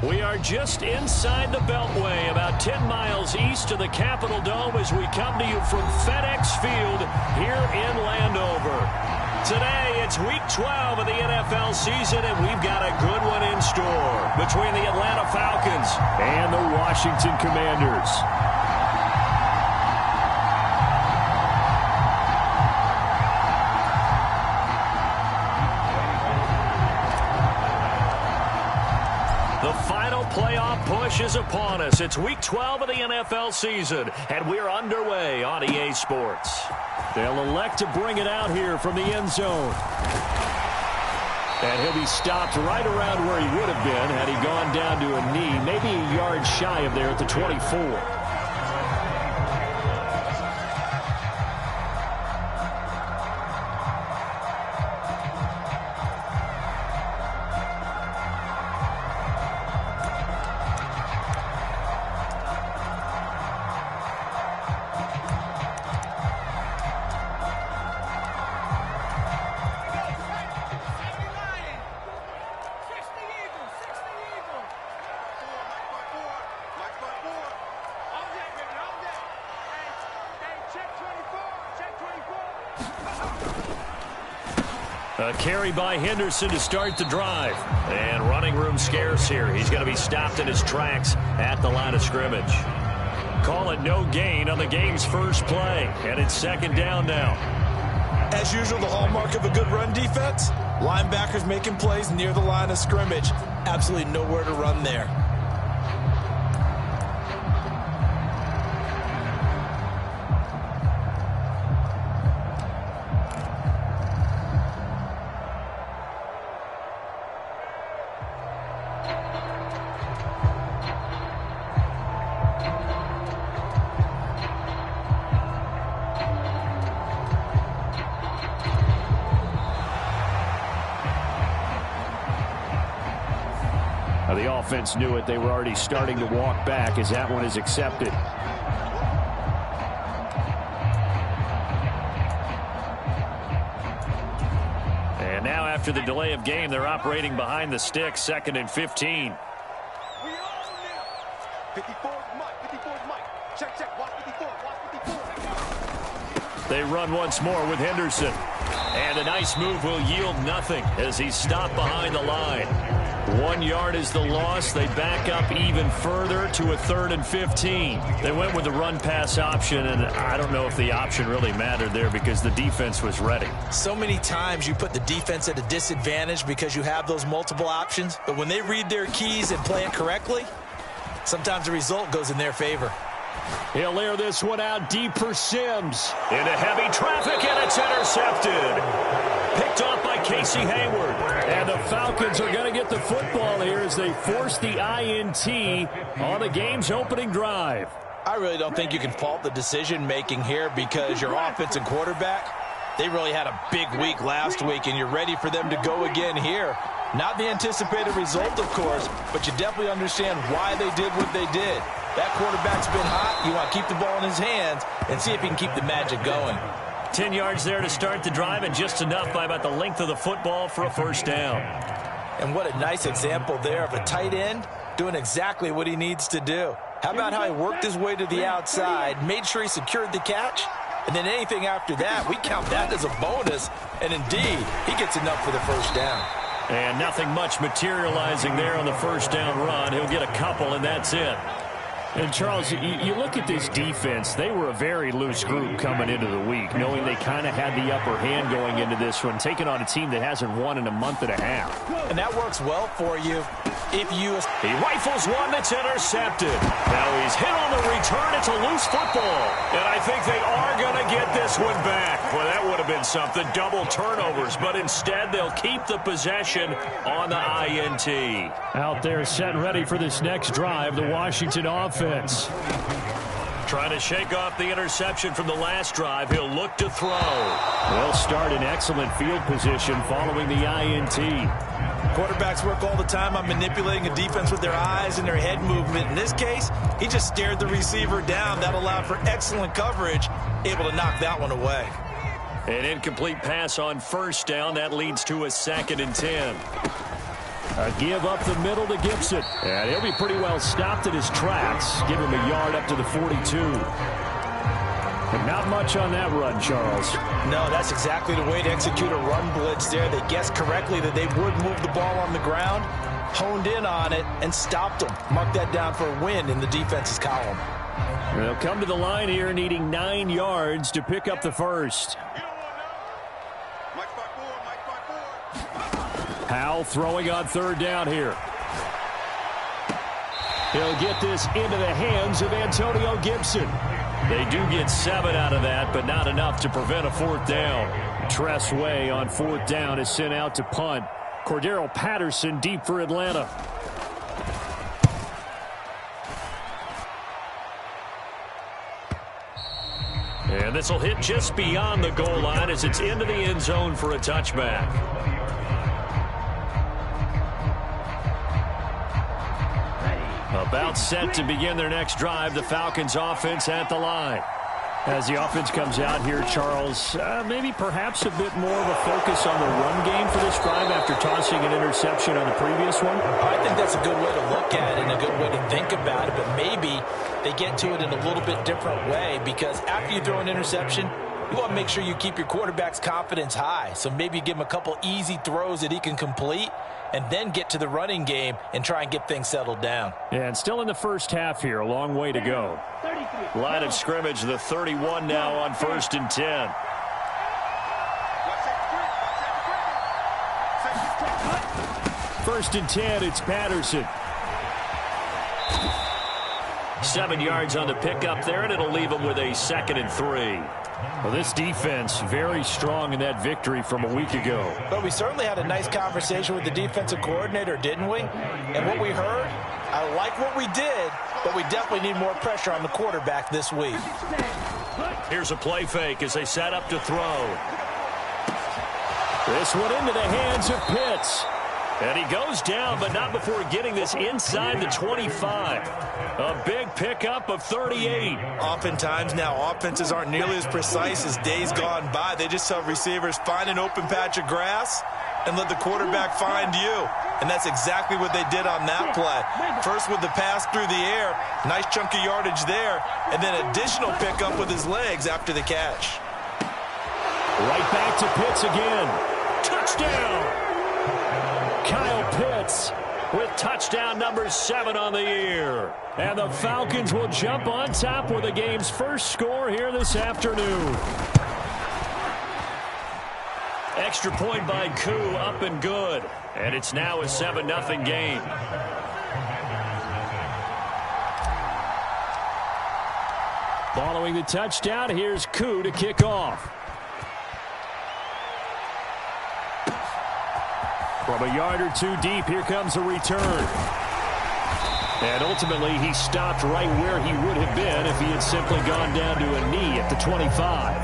We are just inside the Beltway, about 10 miles east of the Capitol Dome as we come to you from FedEx Field here in Landover. Today, it's Week 12 of the NFL season, and we've got a good one in store between the Atlanta Falcons and the Washington Commanders. Playoff push is upon us. It's Week 12 of the NFL season, and we're underway on EA Sports. They'll elect to bring it out here from the end zone. And he'll be stopped right around where he would have been had he gone down to a knee, maybe a yard shy of there at the 24. A carry by Henderson to start the drive. And running room scarce here. He's going to be stopped in his tracks at the line of scrimmage. Call it no gain on the game's first play. And it's second down now. As usual, the hallmark of a good run defense, linebackers making plays near the line of scrimmage. Absolutely nowhere to run there. The offense knew it. They were already starting to walk back as that one is accepted. And now after the delay of game, they're operating behind the sticks, 2nd and 15. 54's Mike. Check. Watch 54. They run once more with Henderson. And a nice move will yield nothing as he's stopped behind the line. 1 yard is the loss. They back up even further to a 3rd and 15. They went with the run-pass option, and I don't know if the option really mattered there because the defense was ready. So many times you put the defense at a disadvantage because you have those multiple options, but when they read their keys and play it correctly, sometimes the result goes in their favor. He'll air this one out deep for Sims. Into heavy traffic, and it's intercepted. Picked off by Casey Hayward. And the Falcons are going to get the football here as they force the INT on the game's opening drive. I really don't think you can fault the decision-making here because your offense and quarterback, they really had a big week last week, and you're ready for them to go again here. Not the anticipated result, of course, but you definitely understand why they did what they did. That quarterback's been hot. You want to keep the ball in his hands and see if he can keep the magic going. 10 yards there to start the drive, and just enough by about the length of the football for a first down. And what a nice example there of a tight end doing exactly what he needs to do. How about how he worked his way to the outside, made sure he secured the catch, and then anything after that, we count that as a bonus. And indeed, he gets enough for the first down. And nothing much materializing there on the first down run. He'll get a couple, and that's it. And, Charles, you look at this defense, they were a very loose group coming into the week, knowing they kind of had the upper hand going into this one, taking on a team that hasn't won in a month and a half. And that works well for you if you... He rifles one that's intercepted. Now he's hit on the return. It's a loose football. And I think they are going to get this one back. Well, that would have been something, double turnovers, but instead they'll keep the possession on the INT. Out there set ready for this next drive, the Washington offense. Trying to shake off the interception from the last drive. He'll look to throw. They'll start in excellent field position following the INT. Quarterbacks work all the time on manipulating a defense with their eyes and their head movement. In this case, he just stared the receiver down. That allowed for excellent coverage, able to knock that one away. An incomplete pass on first down. That leads to a 2nd and 10. A give up the middle to Gibson. And he'll be pretty well stopped in his tracks. Give him a yard up to the 42. But not much on that run, Charles. No, that's exactly the way to execute a run blitz there. They guessed correctly that they would move the ball on the ground, honed in on it, and stopped them. Mark that down for a win in the defense's column. They'll come to the line here needing 9 yards to pick up the first. Howell throwing on third down here. He'll get this into the hands of Antonio Gibson. They do get 7 out of that, but not enough to prevent a fourth down. Tress Way on fourth down is sent out to punt. Cordero Patterson deep for Atlanta. And this will hit just beyond the goal line as it's into the end zone for a touchback. About set to begin their next drive, the Falcons offense at the line. As the offense comes out here, Charles, maybe perhaps a bit more of a focus on the run game for this drive after tossing an interception on the previous one? I think that's a good way to look at it and a good way to think about it, but maybe they get to it in a little bit different way, because after you throw an interception, you want to make sure you keep your quarterback's confidence high. So maybe give him a couple easy throws that he can complete and then get to the running game and try and get things settled down. Yeah, and still in the first half here, a long way to go. Line of scrimmage, the 31 now on 1st and 10. First and 10, it's Patterson. 7 yards on the pickup there, and it'll leave them with a 2nd and 3. Well, this defense very strong in that victory from a week ago. But we certainly had a nice conversation with the defensive coordinator, didn't we? And what we heard, I like what we did, but we definitely need more pressure on the quarterback this week. Here's a play fake as they set up to throw. This one into the hands of Pitts. And he goes down, but not before getting this inside the 25. A big pickup of 38. Oftentimes now, offenses aren't nearly as precise as days gone by. They just have receivers find an open patch of grass and let the quarterback find you. And that's exactly what they did on that play. First with the pass through the air, nice chunk of yardage there, and then additional pickup with his legs after the catch. Right back to Pitts again. Touchdown! Kyle Pitts with touchdown number 7 on the year. And the Falcons will jump on top with the game's first score here this afternoon. Extra point by Koo, up and good. And it's now a 7-0 game. Following the touchdown, here's Koo to kick off. From a yard or two deep, here comes a return. And ultimately, he stopped right where he would have been if he had simply gone down to a knee at the 25.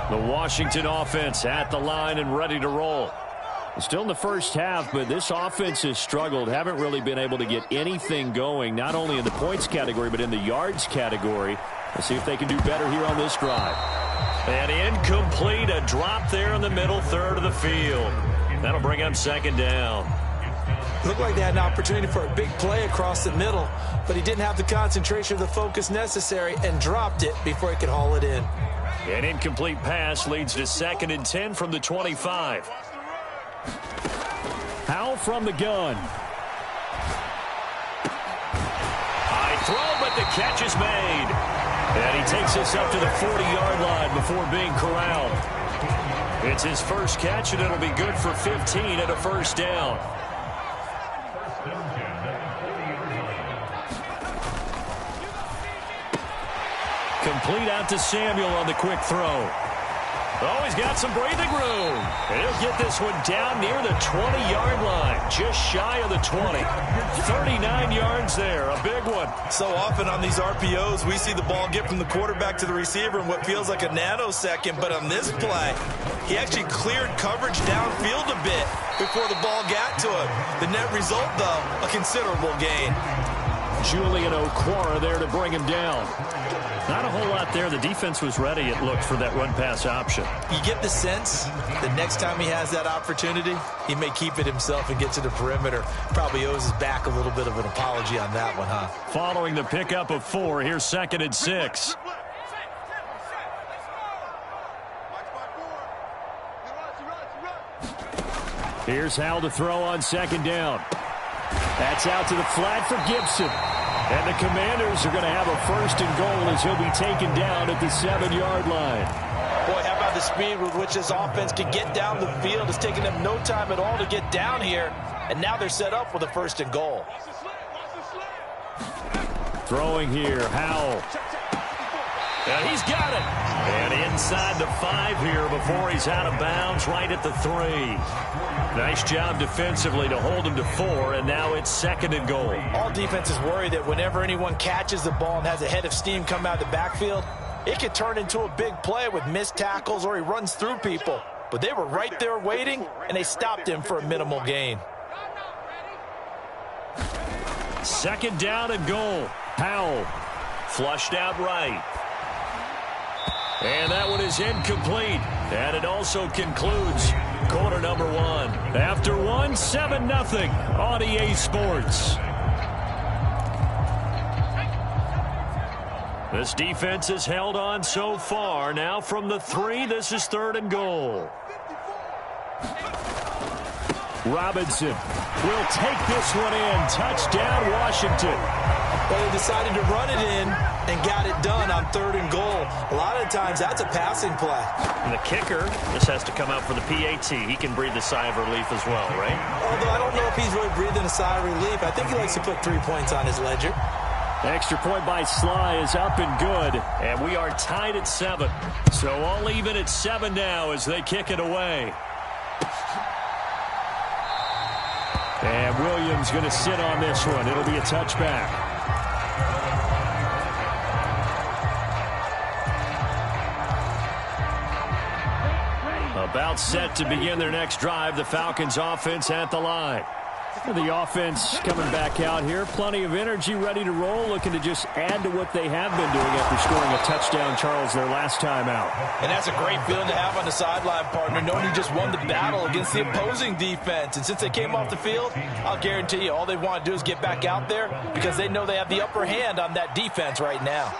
The Washington offense at the line and ready to roll. Still in the first half, but this offense has struggled. Haven't really been able to get anything going, not only in the points category, but in the yards category. Let's see if they can do better here on this drive. And incomplete, a drop there in the middle third of the field. That'll bring up 2nd down. Looked like they had an opportunity for a big play across the middle, but he didn't have the concentration or the focus necessary and dropped it before he could haul it in. An incomplete pass leads to 2nd and 10 from the 25. Howell from the gun. High throw, but the catch is made. And he takes us up to the 40-yard line before being corralled. It's his first catch, and it'll be good for 15 and a first down. Complete out to Samuel on the quick throw. Oh, he's got some breathing room. And he'll get this one down near the 20-yard line, just shy of the 20. 39 yards there, a big one. So often on these RPOs, we see the ball get from the quarterback to the receiver in what feels like a nanosecond. But on this play, he actually cleared coverage downfield a bit before the ball got to him. The net result, though, a considerable gain. Julian Okwara there to bring him down. Not a whole lot there. The defense was ready, it looked, for that run-pass option. You get the sense that next time he has that opportunity, he may keep it himself and get to the perimeter. Probably owes his back a little bit of an apology on that one, huh? Following the pickup of 4, here's 2nd and 6. Here's Howell to throw on 2nd down. That's out to the flat for Gibson. And the Commanders are going to have a 1st and goal as he'll be taken down at the 7-yard line. Boy, how about the speed with which this offense can get down the field? It's taking them no time at all to get down here. And now they're set up with a 1st and goal. Throwing here, Howell. And he's got it. And inside the 5 here before he's out of bounds, right at the 3. Nice job defensively to hold him to 4, and now it's 2nd and goal. All defenses worry that whenever anyone catches the ball and has a head of steam come out of the backfield, it could turn into a big play with missed tackles or he runs through people. But they were right there waiting, and they stopped him for a minimal gain. 2nd down and goal. Howell flushed out right. And that one is incomplete. And it also concludes quarter number 1. After 1, 7-0 on EA Sports. This defense has held on so far. Now from the 3, this is 3rd and goal. Robinson will take this one in. Touchdown, Washington. Well, they decided to run it in and got it done on 3rd and goal. A lot of times, that's a passing play. And the kicker just has to come out for the PAT. He can breathe a sigh of relief as well, right? Although I don't know if he's really breathing a sigh of relief. I think he likes to put 3 points on his ledger. Extra point by Sly is up and good. And we are tied at 7. So all even at 7 now as they kick it away. And Williams going to sit on this one. It'll be a touchback. About set to begin their next drive. The Falcons offense at the line. The offense coming back out here. Plenty of energy, ready to roll. Looking to just add to what they have been doing after scoring a touchdown, Charles, their last time out. And that's a great feeling to have on the sideline, partner, knowing you just won the battle against the opposing defense. And since they came off the field, I'll guarantee you all they want to do is get back out there because they know they have the upper hand on that defense right now.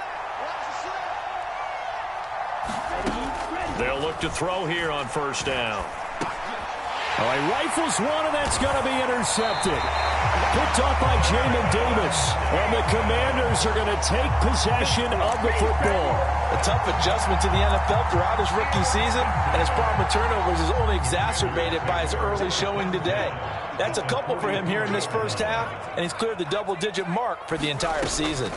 They'll look to throw here on 1st down. Oh, he rifles one, and that's going to be intercepted. Picked off by Jamin Davis. And the Commanders are going to take possession of the football. A tough adjustment to the NFL throughout his rookie season, and his problem with turnovers is only exacerbated by his early showing today. That's a couple for him here in this 1st half, and he's cleared the double-digit mark for the entire season.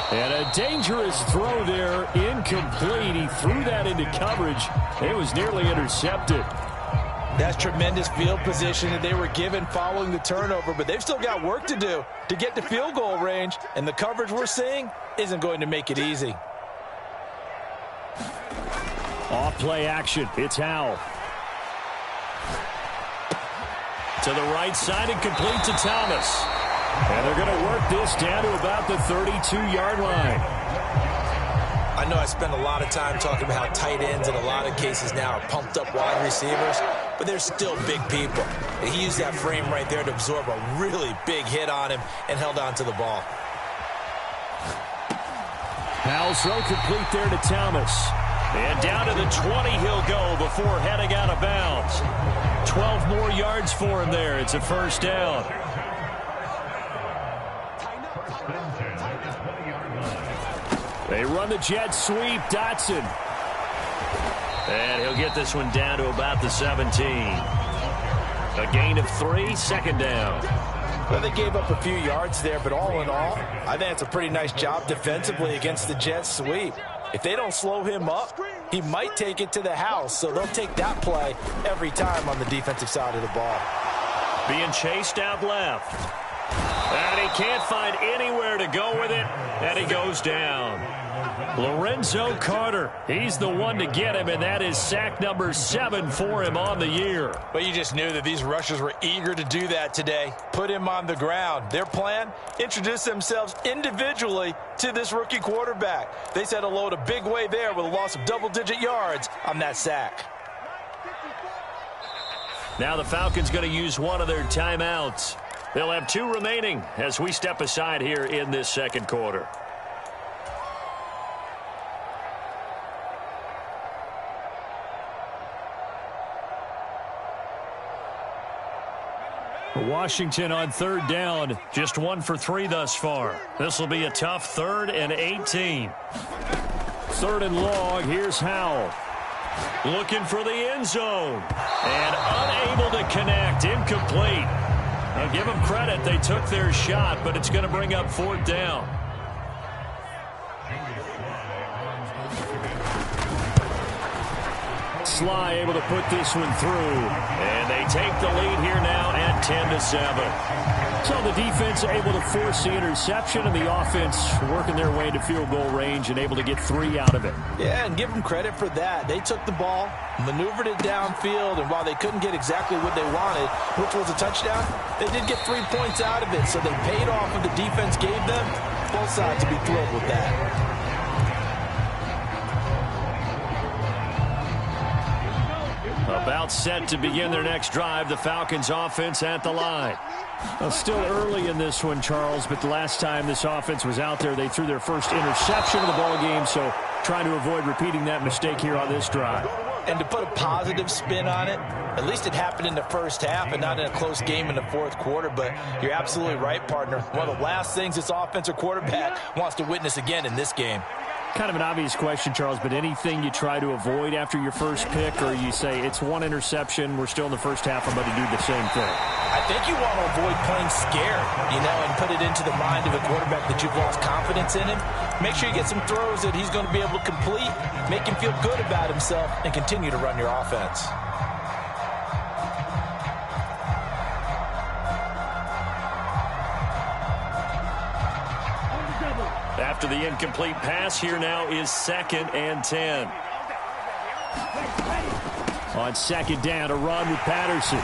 And a dangerous throw there, incomplete. He threw that into coverage. It was nearly intercepted. That's tremendous field position that they were given following the turnover, but they've still got work to do to get to field goal range, and the coverage we're seeing isn't going to make it easy. Off play action. It's Howell. To the right side and complete to Thomas. And they're going to work this down to about the 32-yard line. I know I spend a lot of time talking about how tight ends in a lot of cases now are pumped up wide receivers, but they're still big people. And he used that frame right there to absorb a really big hit on him and held on to the ball. Howell's throw complete there to Thomas. And down to the 20 he'll go before heading out of bounds. 12 more yards for him there. It's a 1st down. They run the jet sweep. Dotson. And he'll get this one down to about the 17. A gain of 3, 2nd down. Well, they gave up a few yards there, but all in all, I think it's a pretty nice job defensively against the jet sweep. If they don't slow him up, he might take it to the house, so they'll take that play every time on the defensive side of the ball. Being chased out left. And he can't find anywhere to go with it, and he goes down. Lorenzo Carter, he's the one to get him, and that is sack number 7 for him on the year. But you just knew that these rushers were eager to do that today. Put him on the ground. Their plan, introduce themselves individually to this rookie quarterback. They said hello to Big Way there with a loss of double-digit yards on that sack. Now the Falcons going to use one of their timeouts. They'll have 2 remaining as we step aside here in this second quarter. Washington on 3rd down, just 1 for 3 thus far. This will be a tough 3rd and 18. 3rd and long, here's Howell. Looking for the end zone. And unable to connect, incomplete. I'll give them credit, they took their shot, but it's going to bring up 4th down. Sly able to put this one through. And they take the lead here now at 10-7. So the defense able to force the interception, and the offense working their way into field goal range and able to get 3 out of it. Yeah, and give them credit for that. They took the ball, maneuvered it downfield, and while they couldn't get exactly what they wanted, which was a touchdown, they did get 3 points out of it. So they paid off what the defense gave them. Both sides to be thrilled with that. About set to begin their next drive, the Falcons offense at the line. Well, still early in this one, Charles, but the last time this offense was out there, they threw their first interception of the ball game, so trying to avoid repeating that mistake here on this drive. And to put a positive spin on it, at least it happened in the first half and not in a close game in the 4th quarter, but you're absolutely right, partner. One of the last things this offensive quarterback wants to witness again in this game. Kind of an obvious question, Charles, but anything you try to avoid after your first pick, or you say it's 1 interception, we're still in the first half, I'm going to do the same thing? I think you want to avoid playing scared, and put it into the mind of a quarterback that you've lost confidence in him. Make sure you get some throws that he's going to be able to complete, make him feel good about himself, and continue to run your offense. After the incomplete pass, here now is 2nd and 10. On 2nd down, a run with Patterson.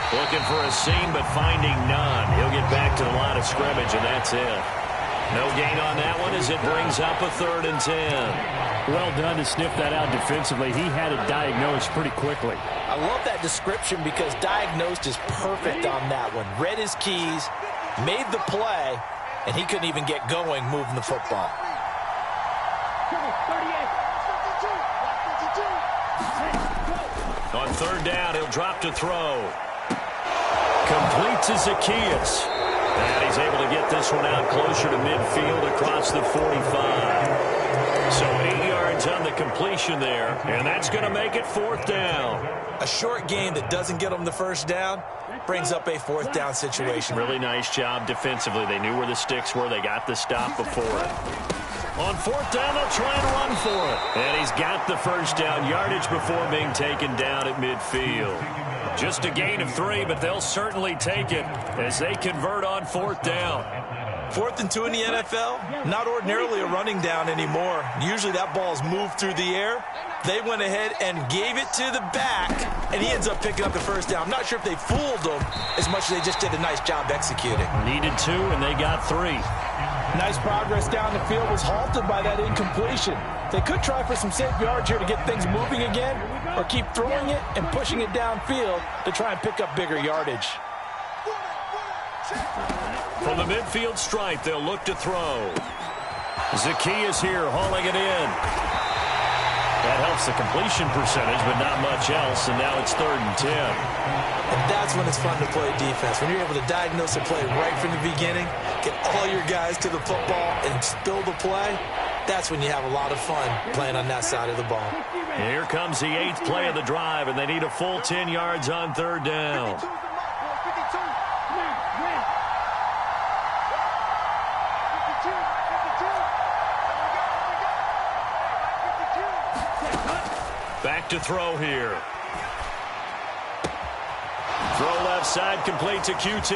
Looking for a seam, but finding none. He'll get back to the line of scrimmage, and that's it. No gain on that one as it brings up a 3rd and 10. Well done to sniff that out defensively. He had it diagnosed pretty quickly. I love that description because diagnosed is perfect on that one. Read his keys, made the play, and he couldn't even get going moving the football. On 3rd down, he'll drop to throw. Complete to Zacchaeus. And he's able to get this one out closer to midfield across the 45. So 8 yards on the completion there, and that's going to make it 4th down. A short game that doesn't get them the first down brings up a 4th down situation. Really nice job defensively. They knew where the sticks were. They got the stop before it. On 4th down, they'll try and run for it. And he's got the first down yardage before being taken down at midfield. Just a gain of 3, but they'll certainly take it as they convert on 4th down. 4th and 2 in the NFL, not ordinarily a running down anymore. Usually that ball's moved through the air. They went ahead and gave it to the back, and he ends up picking up the first down. I'm not sure if they fooled him as much as they just did a nice job executing. Needed 2, and they got 3. Nice progress down the field was halted by that incompletion. They could try for some safe yards here to get things moving again, or keep throwing it and pushing it downfield to try and pick up bigger yardage. From the midfield stripe, they'll look to throw. Zacchaeus here hauling it in. That helps the completion percentage, but not much else, and now it's 3rd and 10. And that's when it's fun to play defense. When you're able to diagnose a play right from the beginning, get all your guys to the football, and spill the play, that's when you have a lot of fun playing on that side of the ball. And here comes the 8th play of the drive, and they need a full 10 yards on 3rd down. Back to throw here. Throw left side, complete to QT.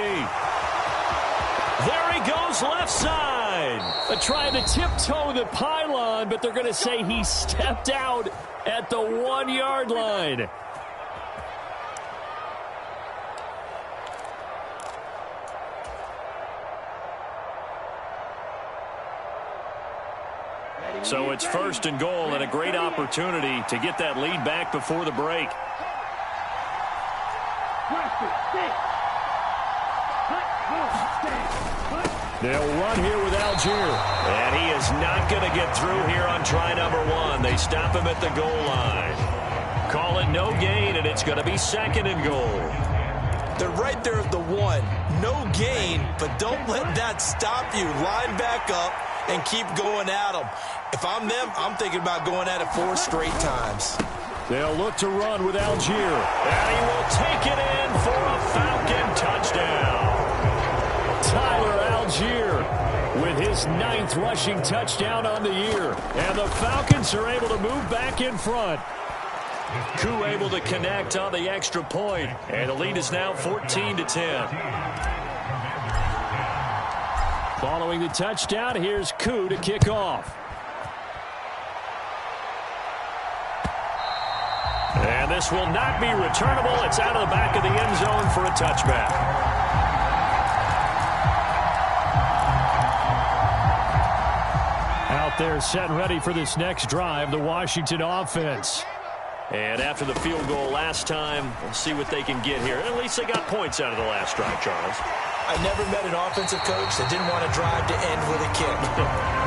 There he goes left side. Trying to tiptoe the pylon. run, but they're going to say he stepped out at the 1-yard line. So it's 1st and goal and a great opportunity to get that lead back before the break. They'll run here with Algier. And he is not going to get through here on try number 1. They stop him at the goal line. Call it no gain, and it's going to be 2nd and goal. They're right there at the 1. No gain, but don't let that stop you. Line back up and keep going at them. If I'm them, I'm thinking about going at it 4 straight times. They'll look to run with Algier. And he will take it in for a Falcon touchdown. Tyler Algier with his 9th rushing touchdown on the year. And the Falcons are able to move back in front. Koo able to connect on the extra point. And the lead is now 14-10. Following the touchdown, here's Koo to kick off. And this will not be returnable. It's out of the back of the end zone for a touchback. Out there set and ready for this next drive, the Washington offense. And after the field goal last time, we'll see what they can get here. At least they got points out of the last drive, Charles. I never met an offensive coach that didn't want to drive to end with a kick.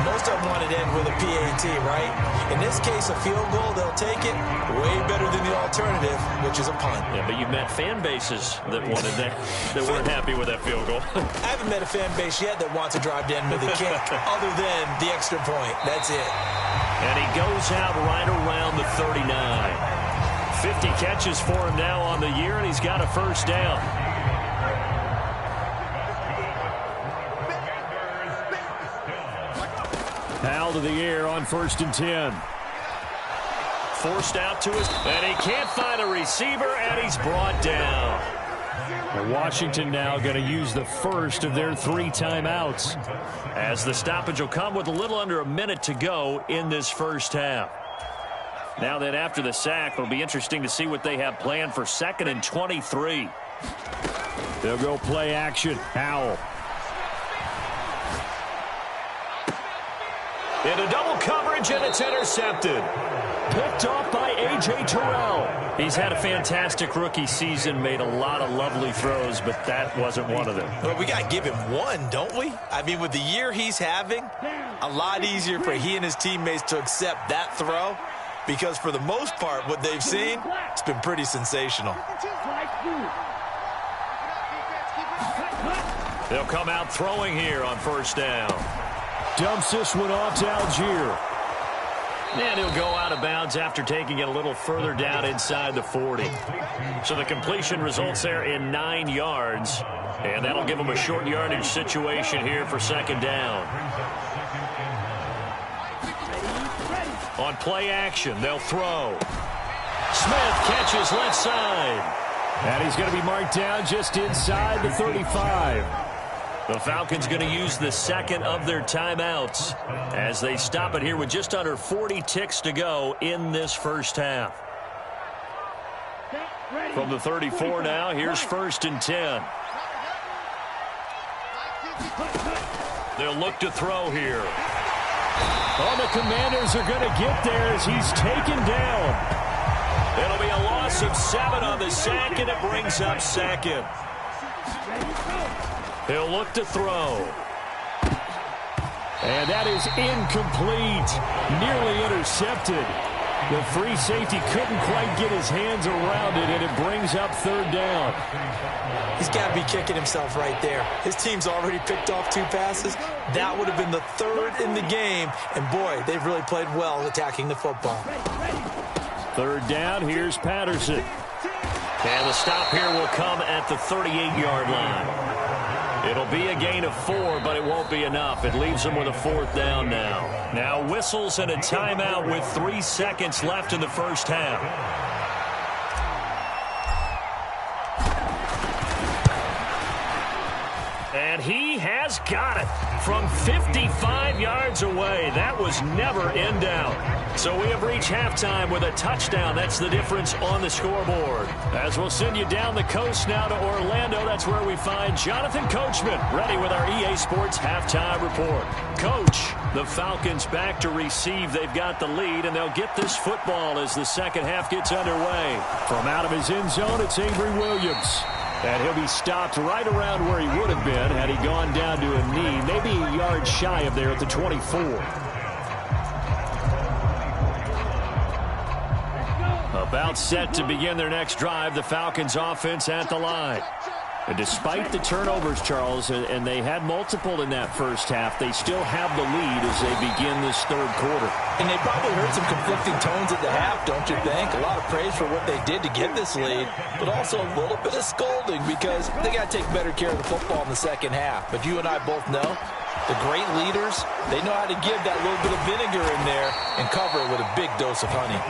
Most of them wanted to end with a PAT, right? In this case, a field goal, they'll take it way better than the alternative, which is a punt. Yeah, but you've met fan bases that wanted that weren't happy with that field goal. I haven't met a fan base yet that wants to drive to end with a kick other than the extra point. That's it. And he goes out right around the 39. 50 catches for him now on the year, and he's got a first down. Hal to the air on 1st and 10. Forced out to his, and he can't find a receiver, and he's brought down. And Washington now going to use the first of their 3 timeouts. As the stoppage will come with a little under a minute to go in this first half. Now then, after the sack, it'll be interesting to see what they have planned for 2nd and 23. They'll go play action. Howell. Into double coverage, and it's intercepted. Picked off by A.J. Terrell. He's had a fantastic rookie season, made a lot of lovely throws, but that wasn't one of them. Well, we got to give him one, don't we? I mean, with the year he's having, a lot easier for he and his teammates to accept that throw, because for the most part, what they've seen, it's been pretty sensational. They'll come out throwing here on 1st down. Dumps this one off to Algier. And he'll go out of bounds after taking it a little further down inside the 40. So the completion results there in 9 yards. And that'll give him a short yardage situation here for 2nd down. On play action, they'll throw. Smith catches left side. And he's going to be marked down just inside the 35. The Falcons going to use the 2nd of their timeouts as they stop it here with just under 40 ticks to go in this first half. From the 34 now, here's 1st and 10. They'll look to throw here. Oh, the Commanders are going to get there as he's taken down. It'll be a loss of 7 on the sack, and it brings up 2nd. He'll look to throw. And that is incomplete. Nearly intercepted. The free safety couldn't quite get his hands around it, and it brings up 3rd down. He's got to be kicking himself right there. His team's already picked off 2 passes. That would have been the 3rd in the game. And, boy, they've really played well attacking the football. 3rd down, here's Patterson. And the stop here will come at the 38-yard line. It'll be a gain of 4, but it won't be enough. It leaves them with a 4th down now. Now whistles and a timeout with 3 seconds left in the first half. And he has got it from 55 yards away. That was never in doubt. So we have reached halftime with a touchdown. That's the difference on the scoreboard. As we'll send you down the coast now to Orlando, that's where we find Jonathan Coachman ready with our EA Sports halftime report. Coach, the Falcons back to receive. They've got the lead, and they'll get this football as the second half gets underway. From out of his end zone, it's Avery Williams. And he'll be stopped right around where he would have been had he gone down to a knee, maybe a yard shy of there at the 24. About set to begin their next drive, the Falcons offense at the line. And despite the turnovers, Charles, and they had multiple in that first half, they still have the lead as they begin this third quarter. And they probably heard some conflicting tones at the half, don't you think? A lot of praise for what they did to get this lead, but also a little bit of scolding because they got to take better care of the football in the second half. But you and I both know the great leaders, they know how to give that little bit of vinegar in there and cover it with a big dose of honey.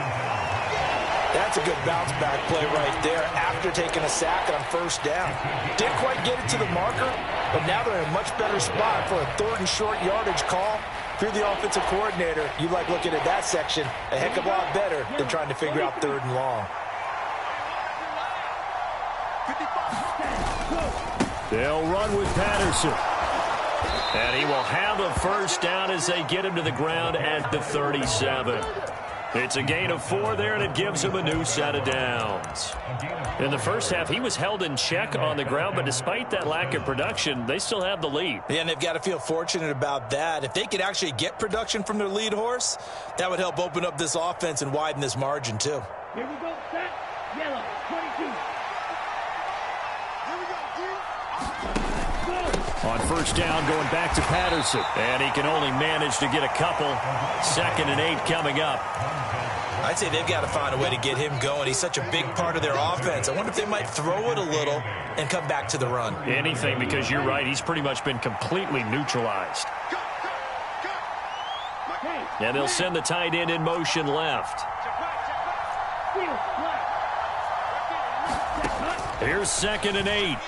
That's a good bounce-back play right there after taking a sack on first down. Didn't quite get it to the marker, but now they're in a much better spot for a third and short yardage call. If you're the offensive coordinator, you like looking at that section a heck of a lot better than trying to figure out third and long. They'll run with Patterson. And he will have a first down as they get him to the ground at the 37. It's a gain of 4 there, and it gives him a new set of downs. In the first half, he was held in check on the ground, but despite that lack of production, they still have the lead. Yeah, and they've got to feel fortunate about that. If they could actually get production from their lead horse, that would help open up this offense and widen this margin, too. Here we go, set, yellow, 22. On first down, going back to Patterson. And he can only manage to get a couple. 2nd and 8 coming up. I'd say they've got to find a way to get him going. He's such a big part of their offense. I wonder if they might throw it a little and come back to the run. Anything, because you're right. He's pretty much been completely neutralized. And they'll send the tight end in motion left. Here's 2nd and 8.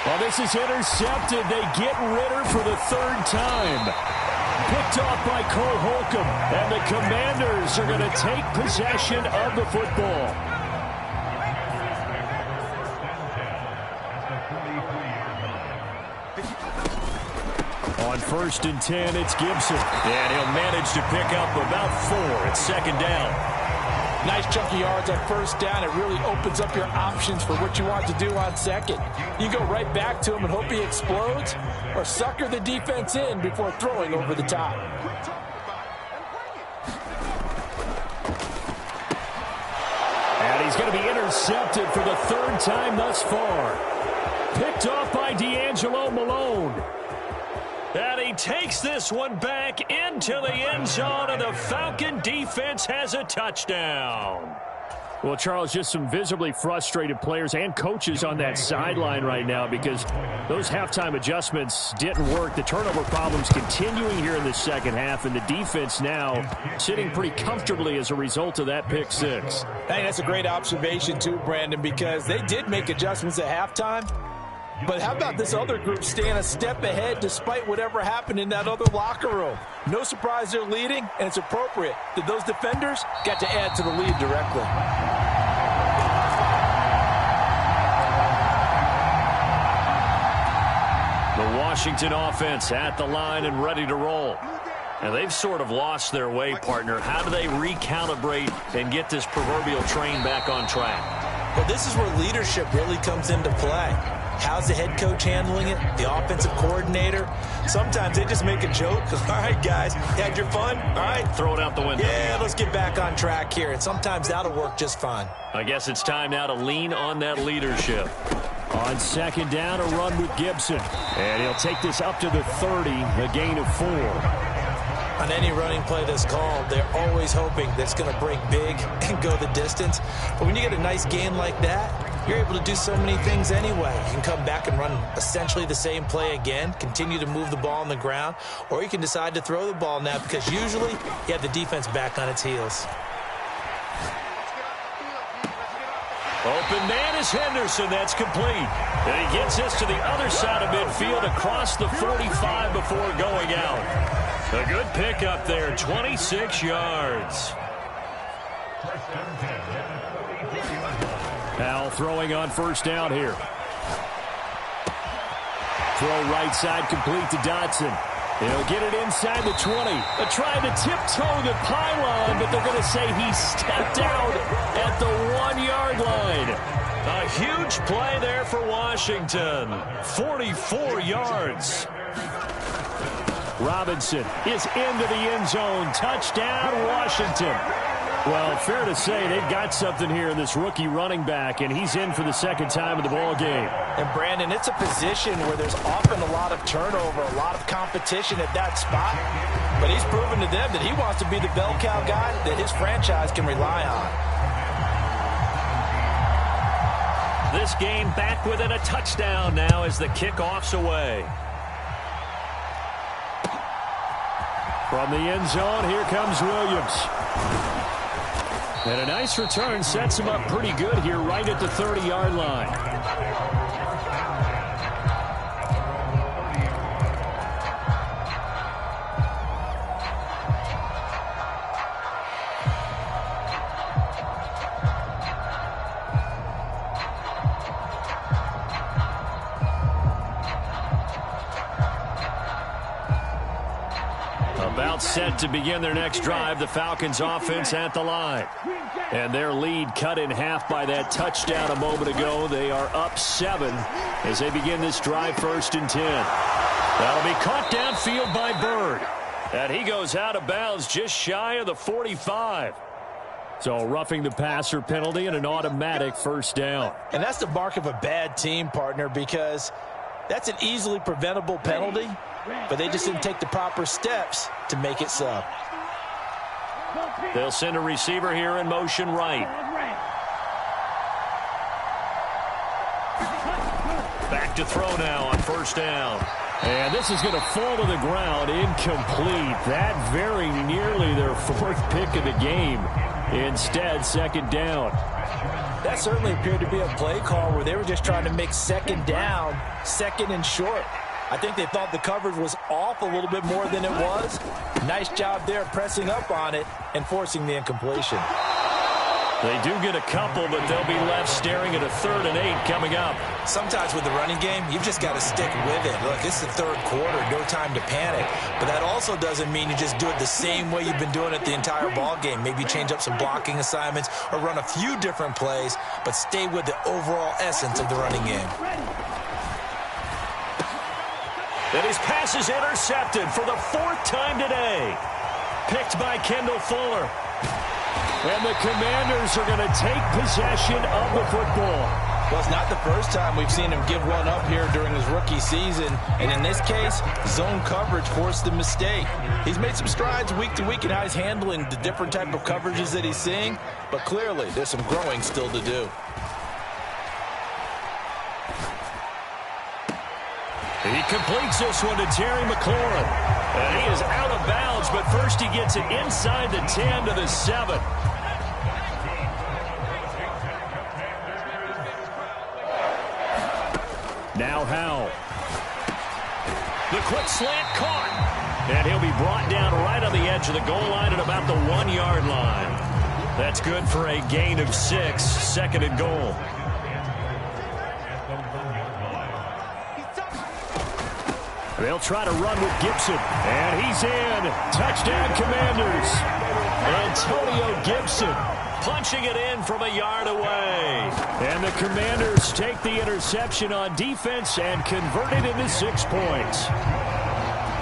Well, this is intercepted. They get Ritter for the 3rd time. Picked off by Cole Holcomb. And the Commanders are going to take possession of the football. On 1st and 10, it's Gibson. And he'll manage to pick up about 4. It's 2nd down. Nice chunky yards on first down. It really opens up your options for what you want to do on second. You go right back to him and hope he explodes, or sucker the defense in before throwing over the top. And he's going to be intercepted for the 3rd time thus far. Picked off by D'Angelo Malone. And he takes this one back into the end zone, and the Falcon defense has a touchdown. Well, Charles, just some visibly frustrated players and coaches on that sideline right now because those halftime adjustments didn't work. The turnover problems continuing here in the second half, and the defense now sitting pretty comfortably as a result of that pick 6. Hey, that's a great observation too, Brandon, because they did make adjustments at halftime. But how about this other group staying a step ahead despite whatever happened in that other locker room? No surprise they're leading, and it's appropriate that those defenders got to add to the lead directly. The Washington offense at the line and ready to roll. And they've sort of lost their way, partner. How do they recalibrate and get this proverbial train back on track? Well, this is where leadership really comes into play. How's the head coach handling it? The offensive coordinator? Sometimes they just make a joke. All right, guys, you had your fun? All right. Throw it out the window. Yeah, let's get back on track here. And sometimes that'll work just fine. I guess it's time now to lean on that leadership. On 2nd down, a run with Gibson. And he'll take this up to the 30, a gain of 4. On any running play that's called, they're always hoping that it's going to break big and go the distance. But when you get a nice gain like that, you're able to do so many things anyway. You can come back and run essentially the same play again, continue to move the ball on the ground, or you can decide to throw the ball now because usually you have the defense back on its heels. Open man is Henderson. That's complete. And he gets this to the other side of midfield across the 45 before going out. A good pickup there, 26 yards. Powell throwing on first down here. Throw right side complete to Dotson. He'll get it inside the 20. They're trying to tiptoe the pylon, but they're going to say he stepped out at the 1-yard line. A huge play there for Washington. 44 yards. Robinson is into the end zone. Touchdown, Washington. Well, fair to say they've got something here in this rookie running back, and he's in for the second time in the ball game. And, Brandon, it's a position where there's often a lot of turnover, a lot of competition at that spot. But he's proven to them that he wants to be the bell cow guy that his franchise can rely on. This game back within a touchdown now as the kickoff's away. From the end zone, here comes Williams. And a nice return sets him up pretty good here right at the 30-yard line. About set to begin their next drive, the Falcons offense at the line. And their lead cut in half by that touchdown a moment ago. They are up 7 as they begin this drive, 1st and 10. That'll be caught downfield by Byrd. And he goes out of bounds just shy of the 45. So roughing the passer penalty and an automatic first down. And that's the mark of a bad team, partner, because that's an easily preventable penalty, but they just didn't take the proper steps to make it so. They'll send a receiver here in motion right. Back to throw now on first down. And this is going to fall to the ground, incomplete. That very nearly their 4th pick of the game. Instead, 2nd down. That certainly appeared to be a play call where they were just trying to make 2nd down, 2nd and short. I think they thought the coverage was off a little bit more than it was. Nice job there pressing up on it and forcing the incompletion. They do get a couple, but they'll be left staring at a 3rd and 8 coming up. Sometimes with the running game, you've just got to stick with it. Look, it's the 3rd quarter, no time to panic. But that also doesn't mean you just do it the same way you've been doing it the entire ball game. Maybe change up some blocking assignments or run a few different plays, but stay with the overall essence of the running game. And his pass is intercepted for the 4th time today. Picked by Kendall Fuller. And the Commanders are going to take possession of the football. Well, it's not the first time we've seen him give one up here during his rookie season. And in this case, zone coverage forced the mistake. He's made some strides week to week in how he's handling the different type of coverages that he's seeing. But clearly, there's some growing still to do. He completes this one to Terry McLaurin. And he is out of bounds, but first he gets it inside the 10 to the 7. Now Howell. The quick slant caught. And he'll be brought down right on the edge of the goal line at about the 1-yard line. That's good for a gain of 6, 2nd and goal. They'll try to run with Gibson. And he's in. Touchdown, Commanders. Antonio Gibson punching it in from a yard away. And the Commanders take the interception on defense and convert it into 6 points.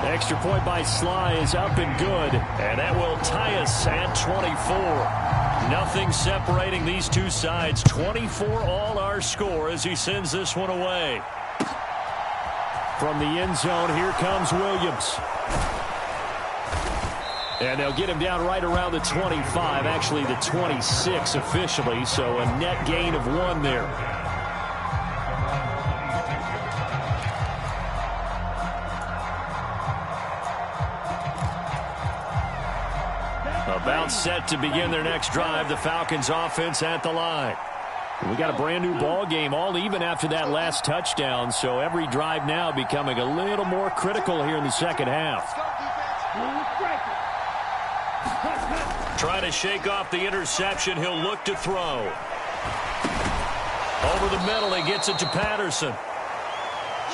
Extra point by Sly is up and good. And that will tie us at 24. Nothing separating these two sides. 24 all our score as he sends this one away. From the end zone, here comes Williams. And they'll get him down right around the 25, actually the 26 officially, so a net gain of 1 there. About set to begin their next drive, the Falcons offense at the line. We got a brand new ball game, all even after that last touchdown, so every drive now becoming a little more critical here in the second half. Trying to shake off the interception. He'll look to throw. Over the middle, he gets it to Patterson.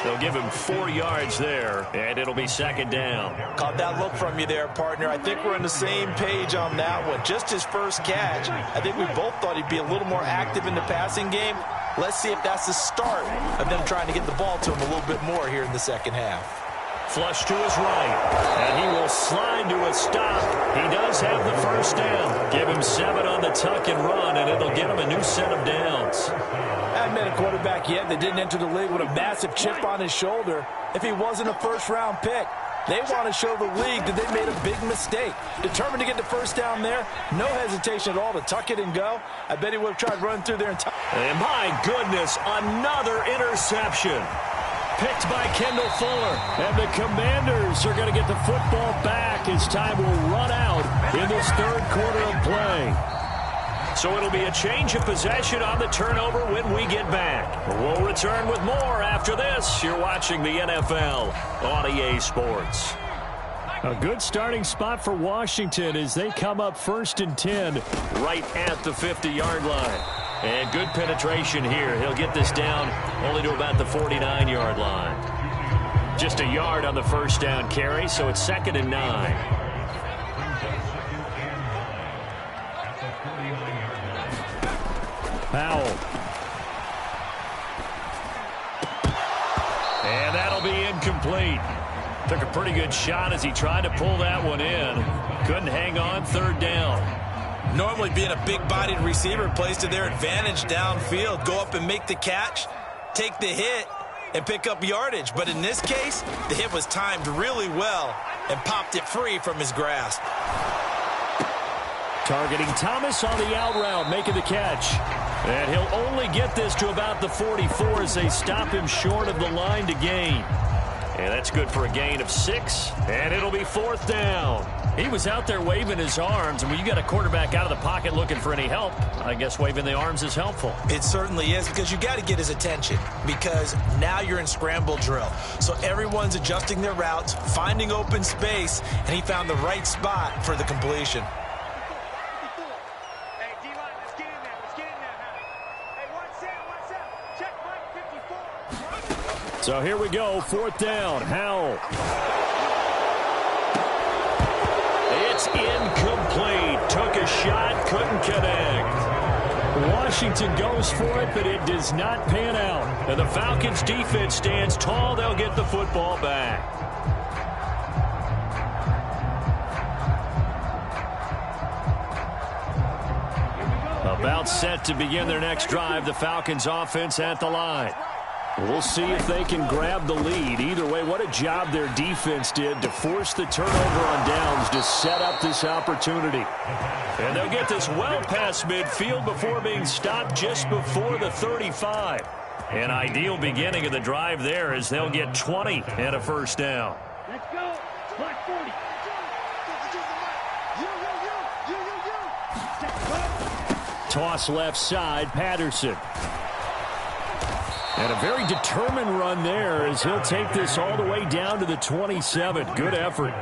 They'll give him 4 yards there, and it'll be second down. Caught that look from you there, partner. I think we're on the same page on that one. Just his first catch. I think we both thought he'd be a little more active in the passing game. Let's see if that's the start of them trying to get the ball to him a little bit more here in the second half. Flush to his right, and he will slide to a stop. He does have the first down. Give him 7 on the tuck and run, and it'll get him a new set of downs. I haven't met a quarterback yet that didn't enter the league with a massive chip on his shoulder if he wasn't a first-round pick. They want to show the league that they made a big mistake. Determined to get the first down there, no hesitation at all to tuck it and go. I bet he would have tried running through there. And my goodness, another interception. Picked by Kendall Fuller. And the Commanders are going to get the football back as time will run out in this third quarter of play. So it'll be a change of possession on the turnover when we get back. We'll return with more after this. You're watching the NFL on EA Sports. A good starting spot for Washington as they come up 1st and 10. Right at the 50-yard line. And good penetration here. He'll get this down only to about the 49-yard line. Just a yard on the first down carry, so it's 2nd and 9. Powell. And that'll be incomplete. Took a pretty good shot as he tried to pull that one in. Couldn't hang on, 3rd down. Normally being a big-bodied receiver plays to their advantage downfield. Go up and make the catch, take the hit, and pick up yardage. But in this case, the hit was timed really well and popped it free from his grasp. Targeting Thomas on the out route, making the catch. And he'll only get this to about the 44 as they stop him short of the line to gain. And that's good for a gain of 6, and it'll be 4th down. He was out there waving his arms, and when you got a quarterback out of the pocket looking for any help, I guess waving the arms is helpful. It certainly is, because you got to get his attention, because now you're in scramble drill. So everyone's adjusting their routes, finding open space, and he found the right spot for the completion. Hey, D-line, let's get in there. Let's get in there now. Hey, what's up? Check Mike 54. So here we go, 4th down. Howell. It's incomplete. Took a shot, couldn't connect. Washington goes for it, but it does not pan out. And the Falcons defense stands tall. They'll get the football back. About set to begin their next drive. The Falcons offense at the line. We'll see if they can grab the lead. Either way, what a job their defense did to force the turnover on downs to set up this opportunity. And they'll get this well past midfield before being stopped just before the 35. An ideal beginning of the drive there as they'll get 20 and a first down. Let's go. Clock 40. Toss left side, Patterson. And a very determined run there as he'll take this all the way down to the 27. Good effort.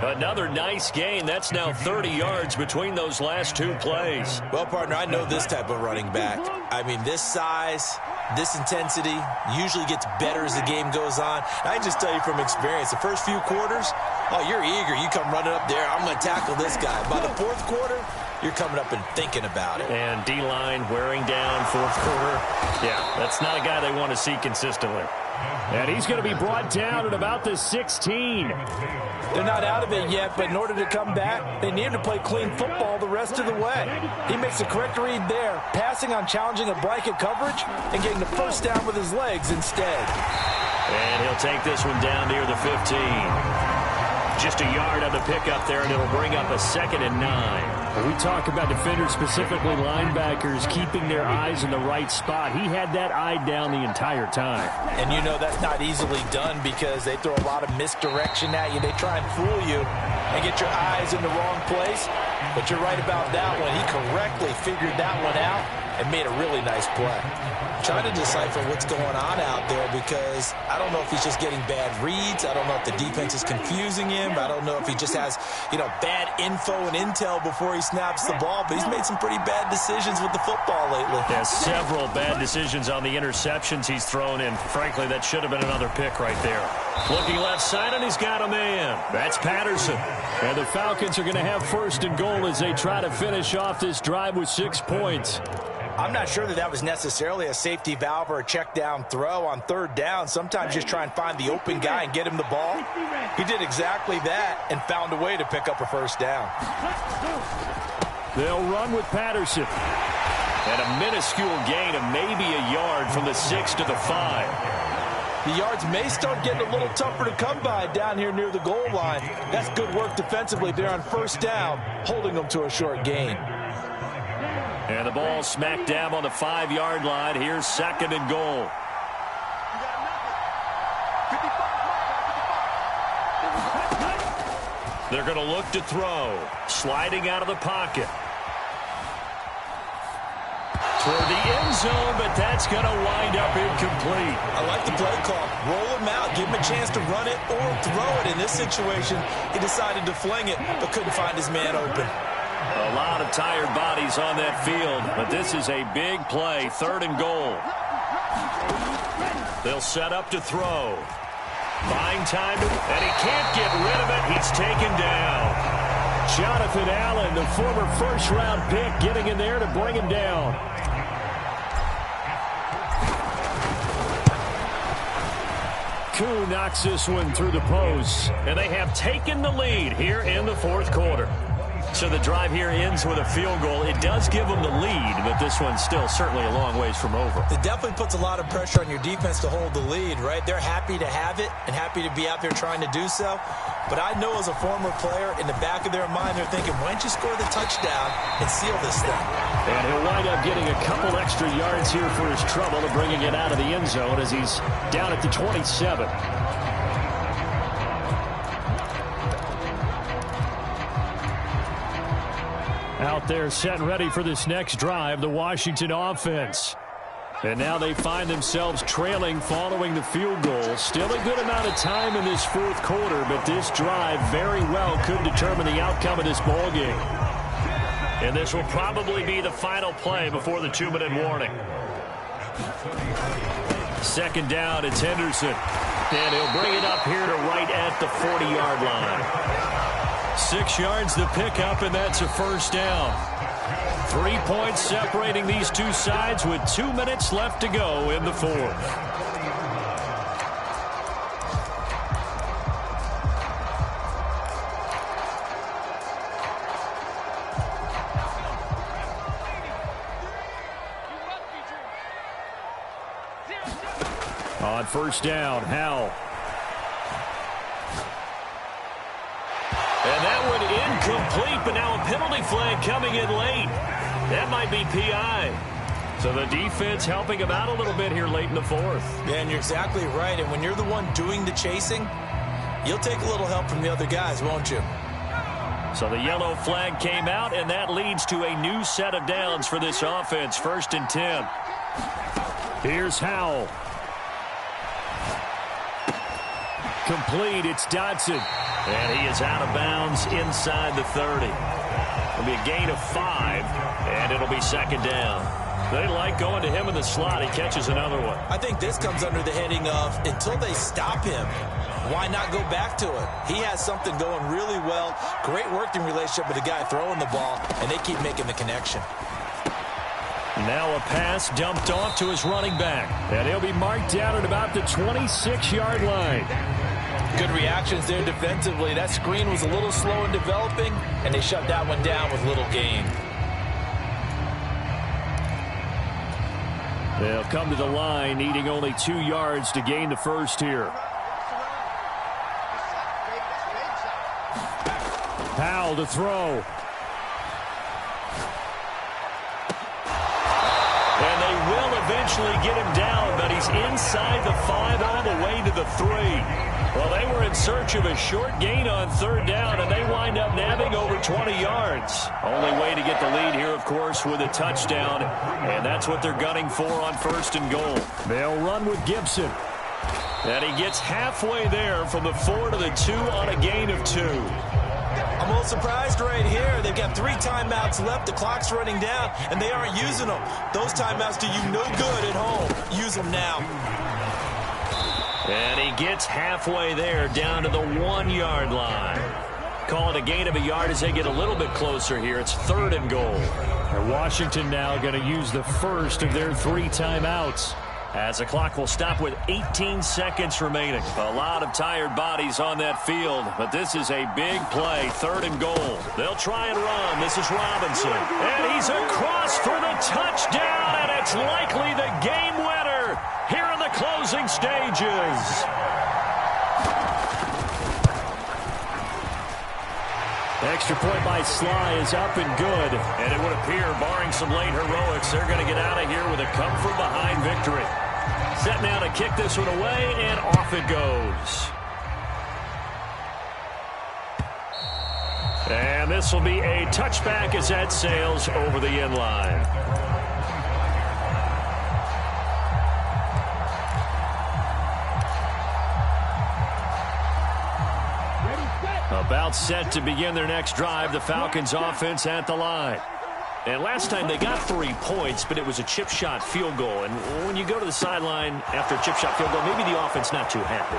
Another nice gain. That's now 30 yards between those last 2 plays. Well, partner, I know this type of running back. I mean, this size, this intensity usually gets better as the game goes on. I can just tell you from experience, the first few quarters, oh, you're eager. You come running up there, I'm going to tackle this guy. By the 4th quarter, you're coming up and thinking about it. And D-line wearing down 4th quarter. Yeah, that's not a guy they want to see consistently. And he's going to be brought down at about the 16. They're not out of it yet, but in order to come back, they need to play clean football the rest of the way. He makes the correct read there, passing on challenging a blanket coverage and getting the first down with his legs instead. And he'll take this one down near the 15. Just a yard on the pickup there, and it'll bring up a 2nd and 9. We talk about defenders, specifically linebackers, keeping their eyes in the right spot. He had that eye down the entire time. And you know that's not easily done because they throw a lot of misdirection at you. They try and fool you and get your eyes in the wrong place. But you're right about that one. He correctly figured that one out and made a really nice play. I'm trying to decipher what's going on out there because I don't know if he's just getting bad reads. I don't know if the defense is confusing him. I don't know if he just has, bad info and intel before he snaps the ball. But he's made some pretty bad decisions with the football lately. Yeah, several bad decisions on the interceptions he's thrown in. Frankly, that should have been another pick right there. Looking left side, and he's got a man. That's Patterson. And the Falcons are going to have first and goal as they try to finish off this drive with 6 points. I'm not sure that was necessarily a safety valve or a check down throw on third down. Sometimes just try and find the open guy and get him the ball. He did exactly that and found a way to pick up a first down. They'll run with Patterson. And a minuscule gain of maybe a yard from the 6 to the 5. The yards may start getting a little tougher to come by down here near the goal line. That's good work defensively there on first down, holding them to a short gain. And the ball smacked down on the 5-yard line. Here's second and goal. They're going to look to throw. Sliding out of the pocket. Toward the end zone, but that's going to wind up incomplete. I like the play call. Roll him out. Give him a chance to run it or throw it. In this situation, he decided to fling it, but couldn't find his man open. A lot of tired bodies on that field, but this is a big play, third and goal. They'll set up to throw. Buying time, and he can't get rid of it. He's taken down. Jonathan Allen, the former first-round pick, getting in there to bring him down. Koo knocks this one through the post, and they have taken the lead here in the fourth quarter. So the drive here ends with a field goal. It does give them the lead, but this one's still certainly a long ways from over. It definitely puts a lot of pressure on your defense to hold the lead, right? They're happy to have it and happy to be out there trying to do so. But I know as a former player, in the back of their mind, they're thinking, why don't you score the touchdown and seal this thing? And he'll wind up getting a couple extra yards here for his trouble and bringing it out of the end zone as he's down at the 27. Out there set and ready for this next drive, the Washington offense. And now they find themselves trailing following the field goal. Still a good amount of time in this fourth quarter, but this drive very well could determine the outcome of this ball game. And this will probably be the final play before the 2-minute warning. Second down, it's Henderson. And he'll bring it up here to right at the 40-yard line. 6 yards to pick up, and that's a first down. 3 points separating these two sides with 2 minutes left to go in the fourth. On first down, Howell. And that one incomplete, but now a penalty flag coming in late. That might be PI. So the defense helping him out a little bit here late in the fourth. Yeah, and you're exactly right. And when you're the one doing the chasing, you'll take a little help from the other guys, won't you? So the yellow flag came out, and that leads to a new set of downs for this offense. 1st and 10. Here's Howell. Complete, it's Dodson. And he is out of bounds inside the 30. It'll be a gain of 5, and it'll be second down. They like going to him in the slot. He catches another one. I think this comes under the heading of until they stop him, why not go back to it? He has something going really well. Great working relationship with the guy throwing the ball, and they keep making the connection. Now a pass dumped off to his running back. And he'll be marked down at about the 26-yard line. Good reactions there defensively. That screen was a little slow in developing, and they shut that one down with little gain. They'll come to the line, needing only 2 yards to gain the first here. Howell to throw. And they will eventually get him down, but he's inside the 5 all the way to the 3. Well, they were in search of a short gain on third down, and they wind up nabbing over 20 yards. Only way to get the lead here, of course, with a touchdown, and that's what they're gunning for on 1st and goal. They'll run with Gibson. And he gets halfway there from the 4 to the 2 on a gain of 2. I'm a little surprised right here. They've got 3 timeouts left. The clock's running down, and they aren't using them. Those timeouts do you no good at home. Use them now. And he gets halfway there down to the 1-yard line. Call it a gain of a yard as they get a little bit closer here. It's 3rd and goal. And Washington now going to use the first of their 3 timeouts. As the clock will stop with 18 seconds remaining. A lot of tired bodies on that field, but this is a big play. 3rd and goal. They'll try and run. This is Robinson. And he's across for the touchdown, and it's likely the game winner here in the closing stages. Extra point by Sly is up and good. And it would appear, barring some late heroics, they're going to get out of here with a come-from-behind victory. Set now to kick this one away, and off it goes. And this will be a touchback as that sails over the end line. About set to begin their next drive, the Falcons offense at the line. And last time they got 3 points, but it was a chip shot field goal. And when you go to the sideline after a chip shot field goal, maybe the offense not too happy.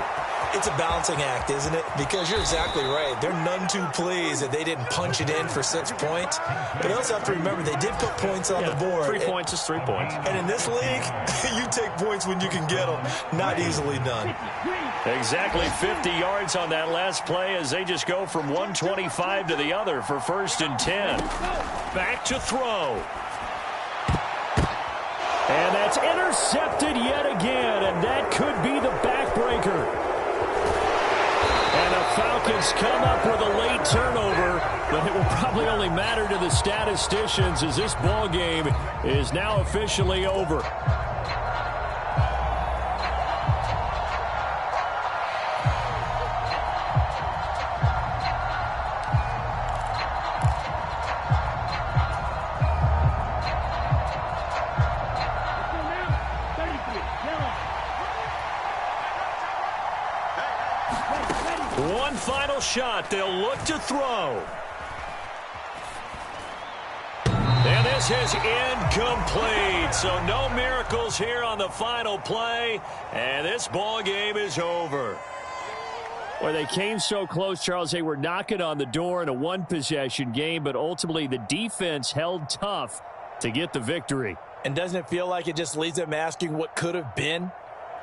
It's a balancing act, isn't it? Because you're exactly right. They're none too pleased that they didn't punch it in for 6 points. But you also have to remember they did put points on the board. 3 points is 3 points. And in this league, you take points when you can get them. Not easily done. Exactly 50 yards on that last play as they just go from 125 to the other for 1st and 10. Back to throw. And that's intercepted yet again, and that could be the backbreaker. And the Falcons come up with a late turnover, but it will probably only matter to the statisticians as this ball game is now officially over. One final shot. They'll look to throw. And this is incomplete. So no miracles here on the final play. And this ball game is over. Well, they came so close, Charles. They were knocking on the door in a one-possession game, but ultimately the defense held tough to get the victory. And doesn't it feel like it just leaves them asking what could have been?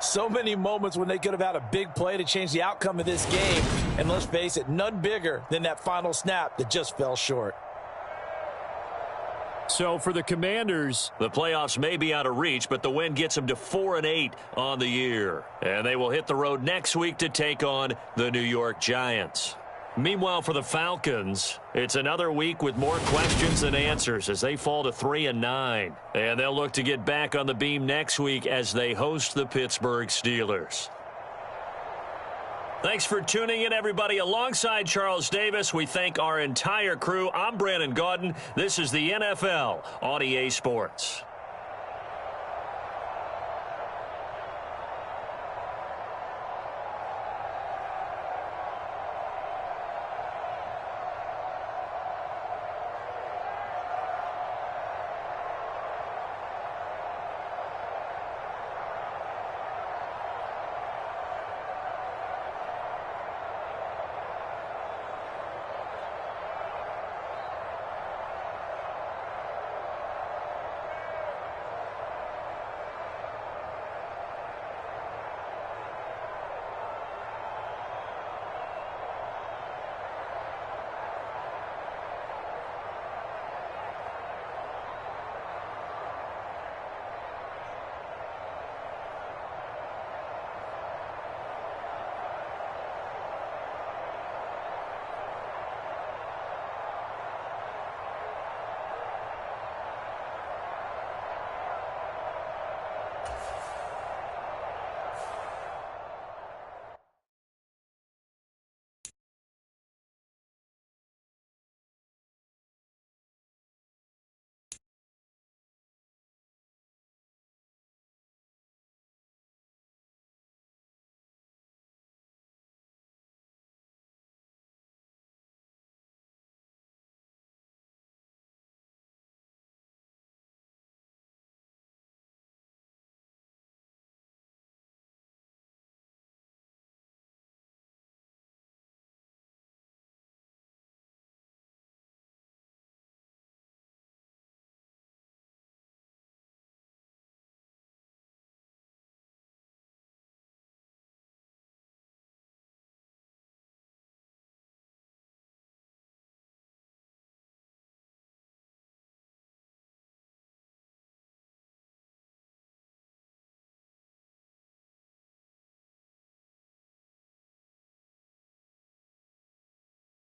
So many moments when they could have had a big play to change the outcome of this game. And let's face it, none bigger than that final snap that just fell short. So for the Commanders, the playoffs may be out of reach, but the win gets them to 4-8 on the year. And they will hit the road next week to take on the New York Giants. Meanwhile, for the Falcons, it's another week with more questions than answers as they fall to 3-9. And they'll look to get back on the beam next week as they host the Pittsburgh Steelers. Thanks for tuning in, everybody. Alongside Charles Davis, we thank our entire crew. I'm Brandon Gaudin. This is the NFL on EA Sports.